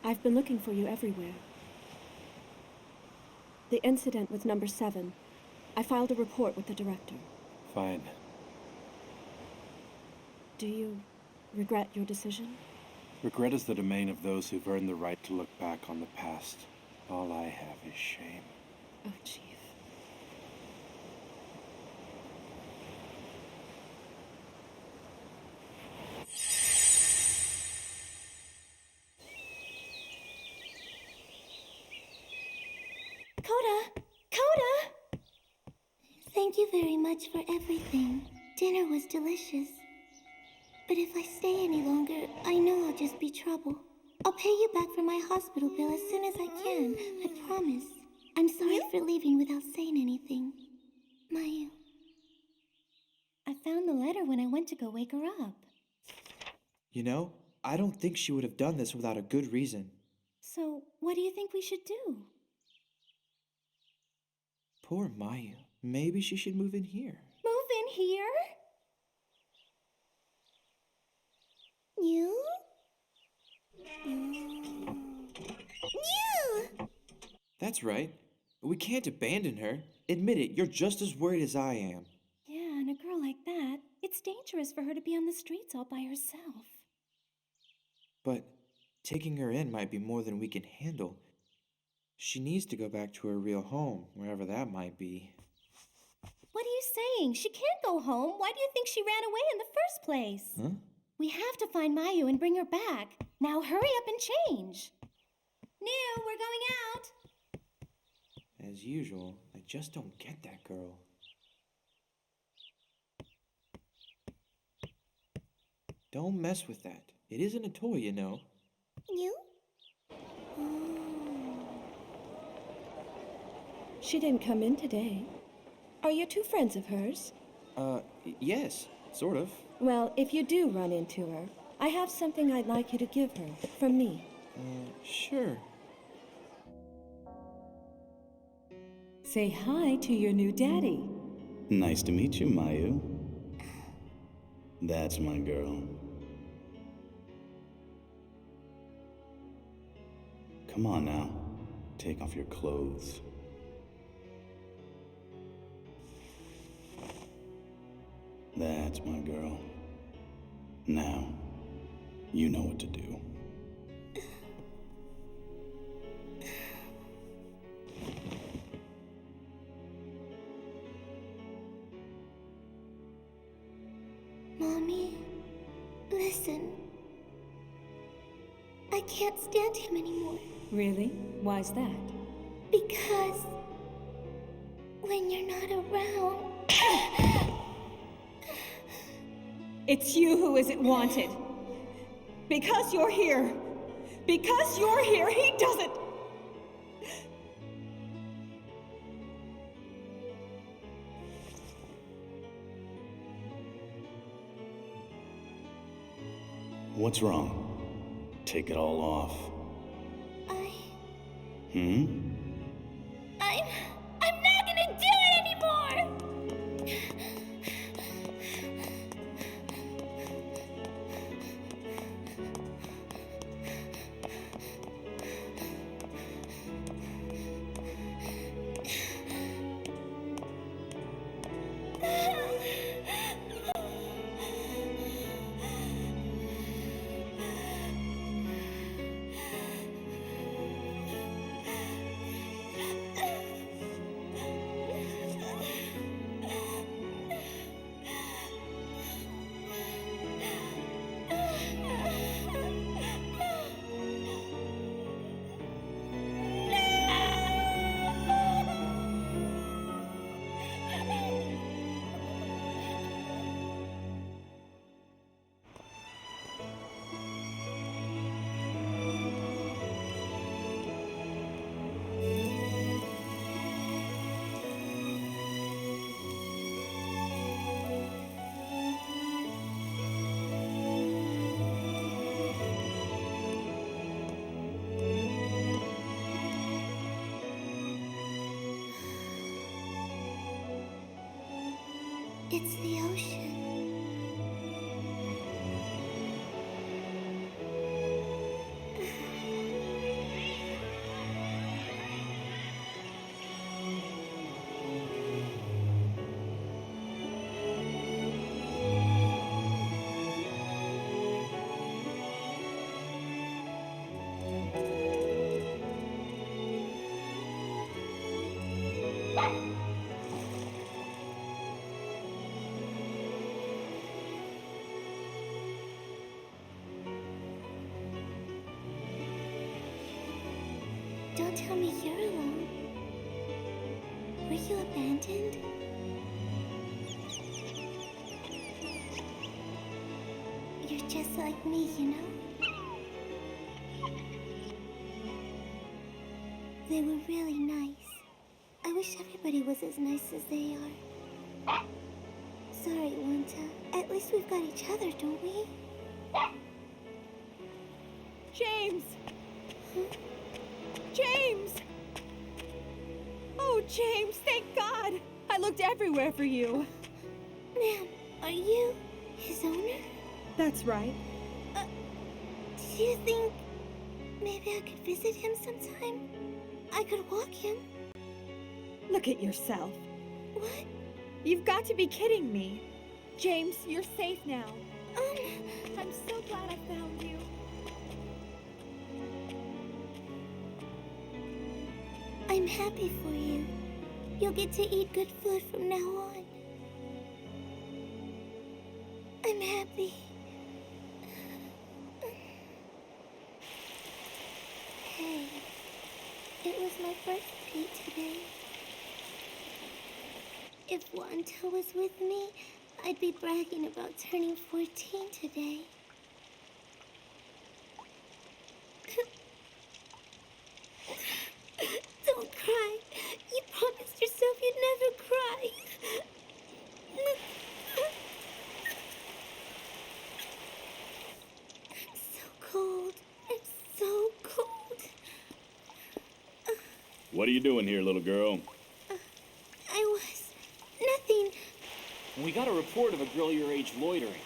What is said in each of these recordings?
I've been looking for you everywhere. The incident with number 7. I filed a report with the director. Fine. Do you regret your decision? Regret is the domain of those who've earned the right to look back on the past. All I have is shame. Oh, Chief. Coda! Coda! Thank you very much for everything. Dinner was delicious. But if I stay any longer, I know I'll just be trouble. I'll pay you back for my hospital bill as soon as I can, I promise. I'm sorry for leaving without saying anything. Mayu. I found the letter when I went to go wake her up. You know, I don't think she would have done this without a good reason. So, what do you think we should do? Poor Maya. Maybe she should move in here. Move in here? You? You! That's right. We can't abandon her. Admit it, you're just as worried as I am. Yeah, and a girl like that, it's dangerous for her to be on the streets all by herself. But taking her in might be more than we can handle. She needs to go back to her real home, wherever that might be. What are you saying? She can't go home. Why do you think she ran away in the first place? Huh? We have to find Mayu and bring her back. Now hurry up and change. New, we're going out. As usual, I just don't get that girl. Don't mess with that. It isn't a toy, you know. You? She didn't come in today. Are you two friends of hers? Yes, sort of. Well, if you do run into her, I have something I'd like you to give her, from me. Sure. Say hi to your new daddy. Nice to meet you, Mayu. That's my girl. Come on now. Take off your clothes. That's my girl. Now, you know what to do. Mommy, listen. I can't stand him anymore. Really? Why's that? Because when you're not around... It's you who isn't wanted. Because you're here. Because you're here, he doesn't. What's wrong? Take it all off. I'm not gonna do it anymore! It's the ocean. Don't tell me you're alone. Were you abandoned? You're just like me, you know? They were really nice. I wish everybody was as nice as they are. Sorry, Wanta. At least we've got each other, don't we? James! Huh? James! Oh, James, thank God! I looked everywhere for you. Ma'am, are you his owner? That's right. Do you think maybe I could visit him sometime? I could walk him. Look at yourself. What? You've got to be kidding me. James, you're safe now. Um, I'm so glad I found you. I'm happy for you. You'll get to eat good food from now on. I'm happy. Hey, it was my birthday today. If Wanta was with me, I'd be bragging about turning 14 today. Don't cry. You promised yourself you'd never cry. I'm so cold. I'm so cold. What are you doing here, little girl? I was... nothing. We got a report of a girl your age loitering.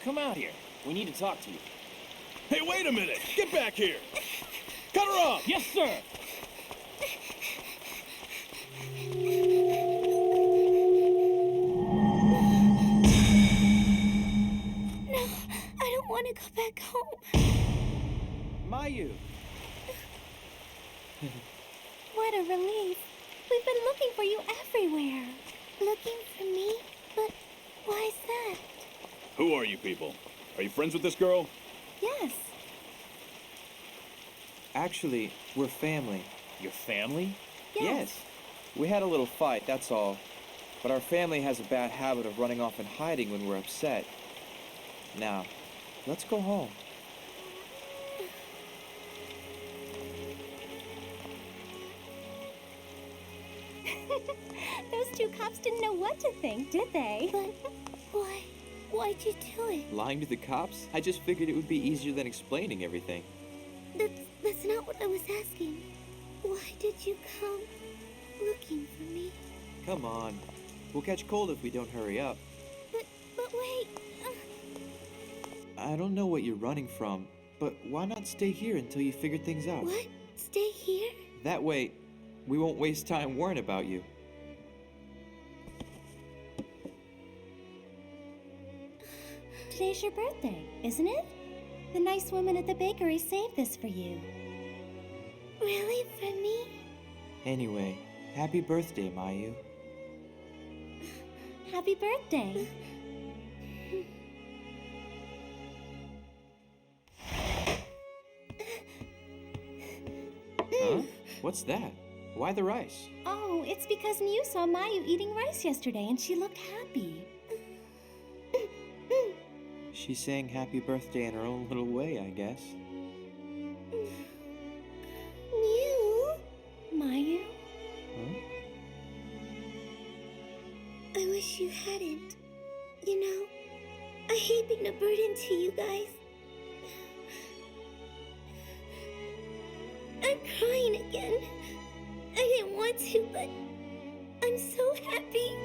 Come out here. We need to talk to you. Hey, wait a minute! Get back here! Cut her off! Yes, sir! No, I don't want to go back home. Mayu! What a relief. We've been looking for you everywhere. Looking for me? But why is that? Who are you people? Are you friends with this girl? Yes. Actually, we're family. Your family? Yes. We had a little fight, that's all. But our family has a bad habit of running off and hiding when we're upset. Now, let's go home. Those two cops didn't know what to think, did they? But why? Why'd you do it? Lying to the cops? I just figured it would be easier than explaining everything. That's not what I was asking. Why did you come looking for me? Come on. We'll catch cold if we don't hurry up. But wait. I don't know what you're running from, but why not stay here until you figure things out? What? Stay here? That way, we won't waste time worrying about you. Today's your birthday, isn't it? The nice woman at the bakery saved this for you. Really? For me? Anyway, happy birthday, Mayu. Happy birthday. Huh? What's that? Why the rice? Oh, it's because Miu saw Mayu eating rice yesterday and she looked happy. She's saying happy birthday in her own little way, I guess. Miu? Mayu? Huh? I wish you hadn't. You know, I hate being a burden to you guys. I'm crying again. I didn't want to, but I'm so happy.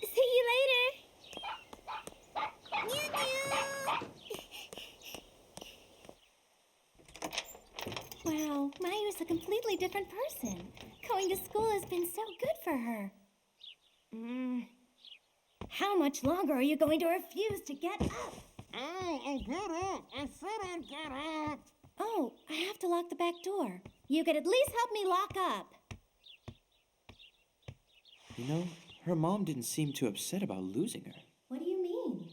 See you later. Wow, Mayu's a completely different person. Going to school has been so good for her. How much longer are you going to refuse to get up? Oh, get up! I said I'd get up! Oh, I have to lock the back door. You could at least help me lock up. You know, her mom didn't seem too upset about losing her. What do you mean?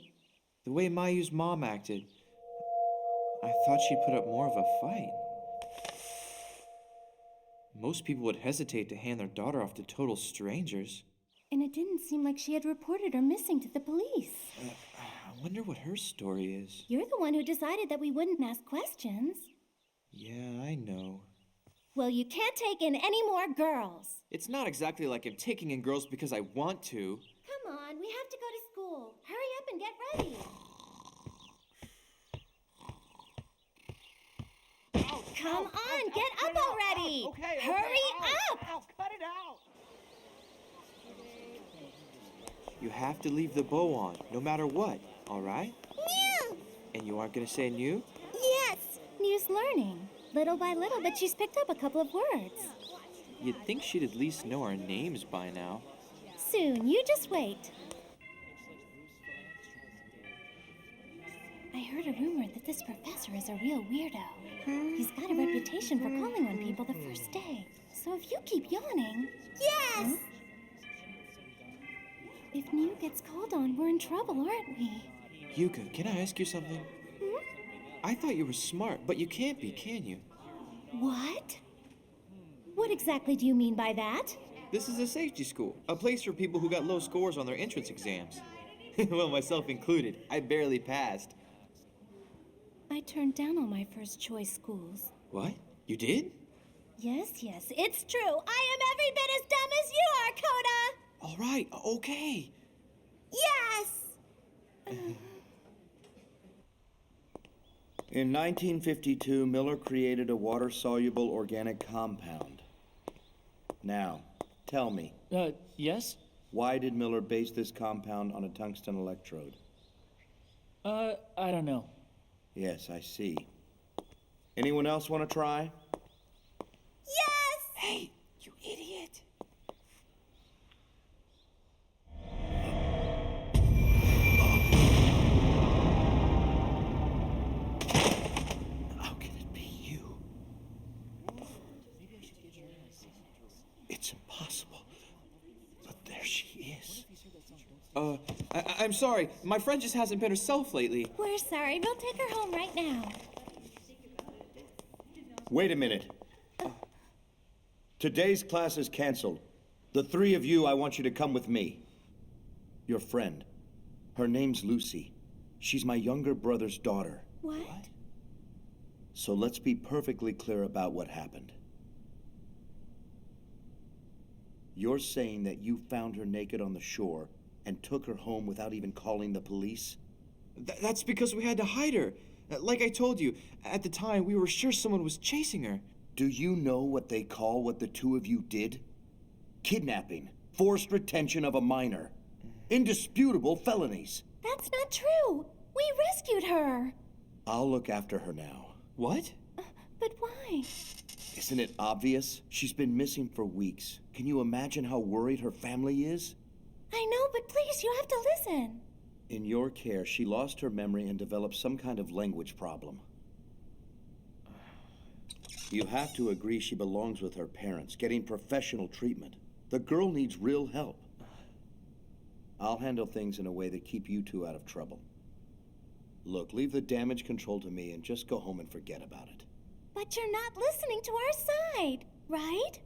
The way Mayu's mom acted, I thought she'd put up more of a fight. Most people would hesitate to hand their daughter off to total strangers. And it didn't seem like she had reported her missing to the police. I wonder what her story is. You're the one who decided that we wouldn't ask questions. Yeah, I know. Well, you can't take in any more girls. It's not exactly like I'm taking in girls because I want to. Come on, we have to go to school. Hurry up and get ready. Come on, get up already. Okay, Hurry up. Ow, cut it out! You have to leave the bow on, no matter what, all right? Mew! And you aren't gonna say new? Yes! New's learning. Little by little, but she's picked up a couple of words. You'd think she'd at least know our names by now. Soon, you just wait. I heard a rumor that this professor is a real weirdo. He's got a reputation for calling on people the first day. So if you keep yawning... Yes! If New gets called on, we're in trouble, aren't we? Yuka, can I ask you something? I thought you were smart, but you can't be, can you? What? What exactly do you mean by that? This is a safety school, a place for people who got low scores on their entrance exams. Well, myself included. I barely passed. I turned down all my first choice schools. What? You did? Yes, it's true. I am every bit as dumb as you are, Coda! All right, okay. Yes! In 1952, Miller created a water-soluble organic compound. Now, tell me, Yes? why did Miller base this compound on a tungsten electrode? I don't know. Yes, I see. Anyone else want to try? Yes! Hey, you idiot. How can it be you? It's impossible. But there she is. I'm sorry. My friend just hasn't been herself lately. We're sorry. We'll take her home right now. Wait a minute. Today's class is canceled. The three of you, I want you to come with me. Your friend. Her name's Lucy. She's my younger brother's daughter. What? So let's be perfectly clear about what happened. You're saying that you found her naked on the shore and took her home without even calling the police? That's because we had to hide her. Like I told you, at the time, we were sure someone was chasing her. Do you know what they call what the two of you did? Kidnapping, forced retention of a minor. Indisputable felonies. That's not true. We rescued her. I'll look after her now. What? But why? Isn't it obvious? She's been missing for weeks. Can you imagine how worried her family is? I know, but please, you have to listen. In your care, she lost her memory and developed some kind of language problem. You have to agree she belongs with her parents, getting professional treatment. The girl needs real help. I'll handle things in a way that keep you two out of trouble. Look, leave the damage control to me and just go home and forget about it. But you're not listening to our side, right?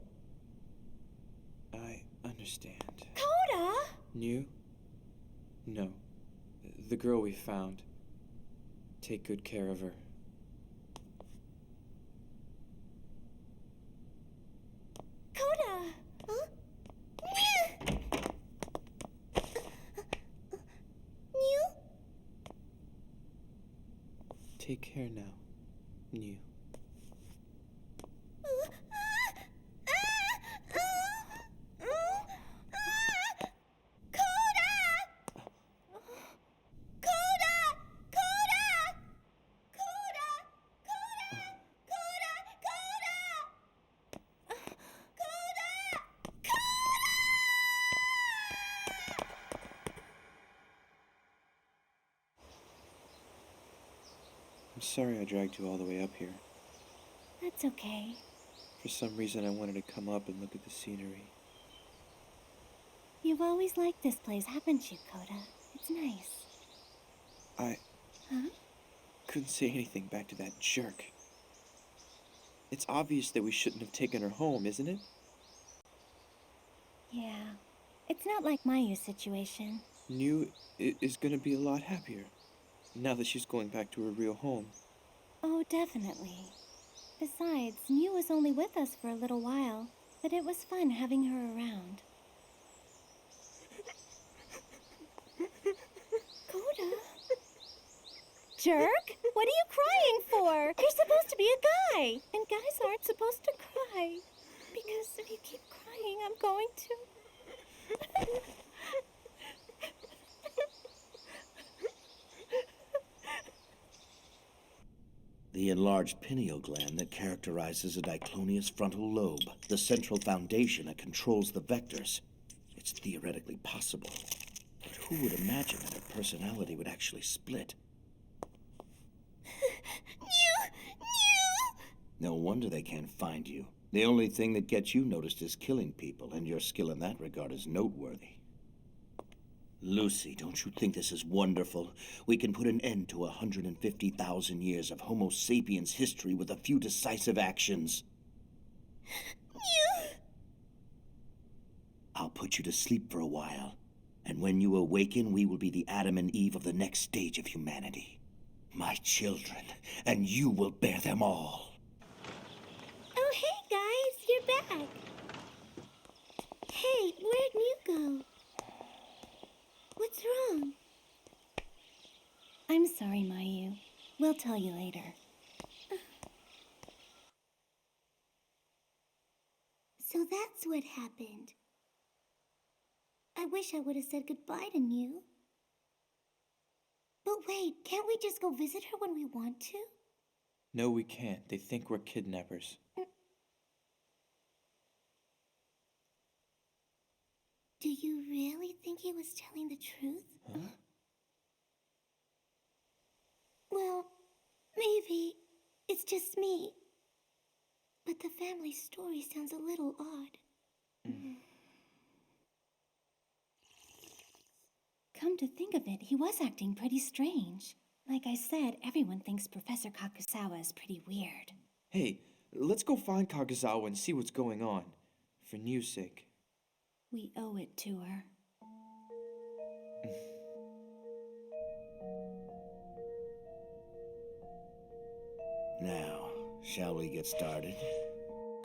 I understand. Coda! New? No. The girl we found. Take good care of her. Coda! Huh? Mew? Take care now, New. I'm sorry I dragged you all the way up here. That's okay. For some reason, I wanted to come up and look at the scenery. You've always liked this place, haven't you, Coda? It's nice. I Huh? couldn't say anything back to that jerk. It's obvious that we shouldn't have taken her home, isn't it? Yeah. It's not like Mayu's situation. New is gonna be a lot happier now that she's going back to her real home. Oh, definitely. Besides, Mew was only with us for a little while, but it was fun having her around. Coda? Jerk? What are you crying for? You're supposed to be a guy, and guys aren't supposed to cry. Because if you keep crying, I'm going to... The enlarged pineal gland that characterizes a diclonius frontal lobe, the central foundation that controls the vectors. It's theoretically possible, but who would imagine that her personality would actually split? No wonder they can't find you. The only thing that gets you noticed is killing people, and your skill in that regard is noteworthy. Lucy, don't you think this is wonderful? We can put an end to 150,000 years of Homo sapiens history with a few decisive actions. I'll put you to sleep for a while, and when you awaken, we will be the Adam and Eve of the next stage of humanity. My children, and you will bear them all. Oh, hey, guys, you're back. Hey, where'd Mew go? What's wrong? I'm sorry, Mayu. We'll tell you later. So that's what happened. I wish I would have said goodbye to Mew. But wait, can't we just go visit her when we want to? No, we can't. They think we're kidnappers. Do you really think he was telling the truth? Huh? Well, maybe it's just me. But the family story sounds a little odd. Come to think of it, he was acting pretty strange. Like I said, everyone thinks Professor Kakusawa is pretty weird. Hey, let's go find Kagesawa and see what's going on. For New's sake. We owe it to her. Now, shall we get started?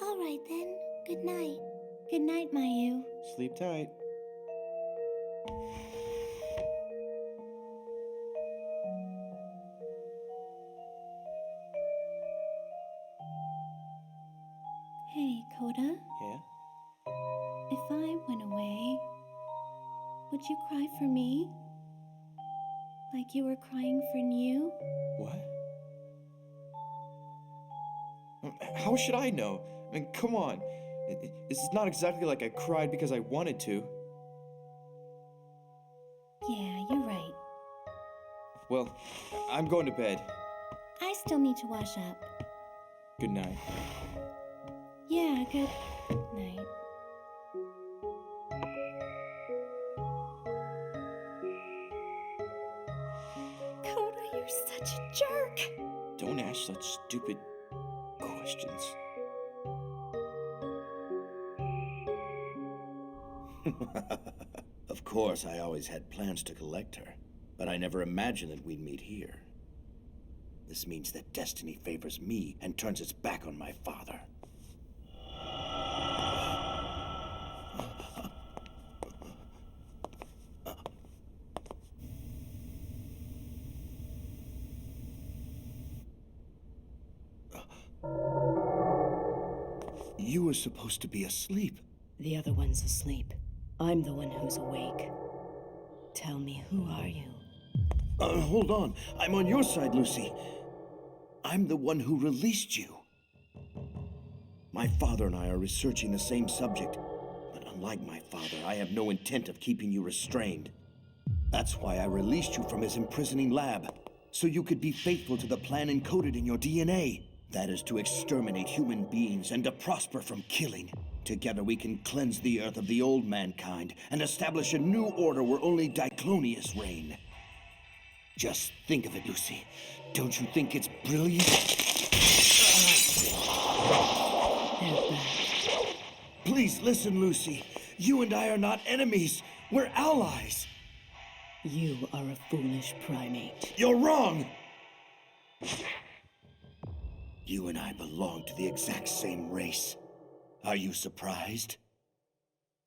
All right then, good night. Good night, Mayu. Sleep tight. Hey, Coda. Yeah? If I went away, would you cry for me? Like you were crying for New? What? How should I know? I mean, come on. It's not exactly like I cried because I wanted to. Yeah, you're right. Well, I'm going to bed. I still need to wash up. Good night. Yeah, good night. Coda, you're such a jerk. Don't ask such stupid questions. Of course, I always had plans to collect her, but I never imagined that we'd meet here. This means that destiny favors me and turns its back on my father. You were supposed to be asleep. The other one's asleep. I'm the one who's awake. Tell me, who are you? Hold on. I'm on your side, Lucy. I'm the one who released you. My father and I are researching the same subject, but unlike my father, I have no intent of keeping you restrained. That's why I released you from his imprisoning lab, so you could be faithful to the plan encoded in your DNA. That is to exterminate human beings and to prosper from killing. Together we can cleanse the earth of the old mankind and establish a new order where only Diclonius reign. Just think of it, Lucy. Don't you think it's brilliant? They're back. Please listen, Lucy. You and I are not enemies. We're allies. You are a foolish primate. You're wrong! You and I belong to the exact same race. Are you surprised?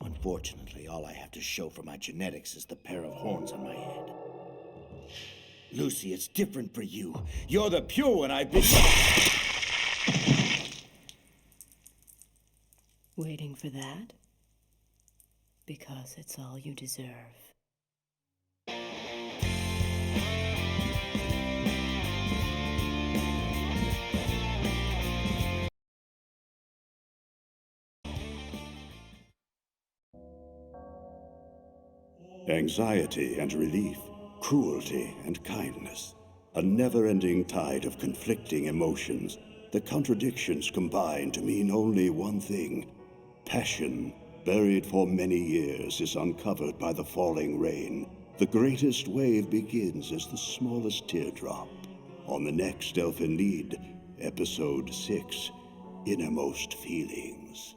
Unfortunately, all I have to show for my genetics is the pair of horns on my head. Lucy, it's different for you. You're the pure one I've been... Waiting for that? Because it's all you deserve. Anxiety and relief, cruelty and kindness. A never-ending tide of conflicting emotions. The contradictions combine to mean only one thing. Passion, buried for many years, is uncovered by the falling rain. The greatest wave begins as the smallest teardrop. On the next Elfen lead, Episode 6, Innermost Feelings.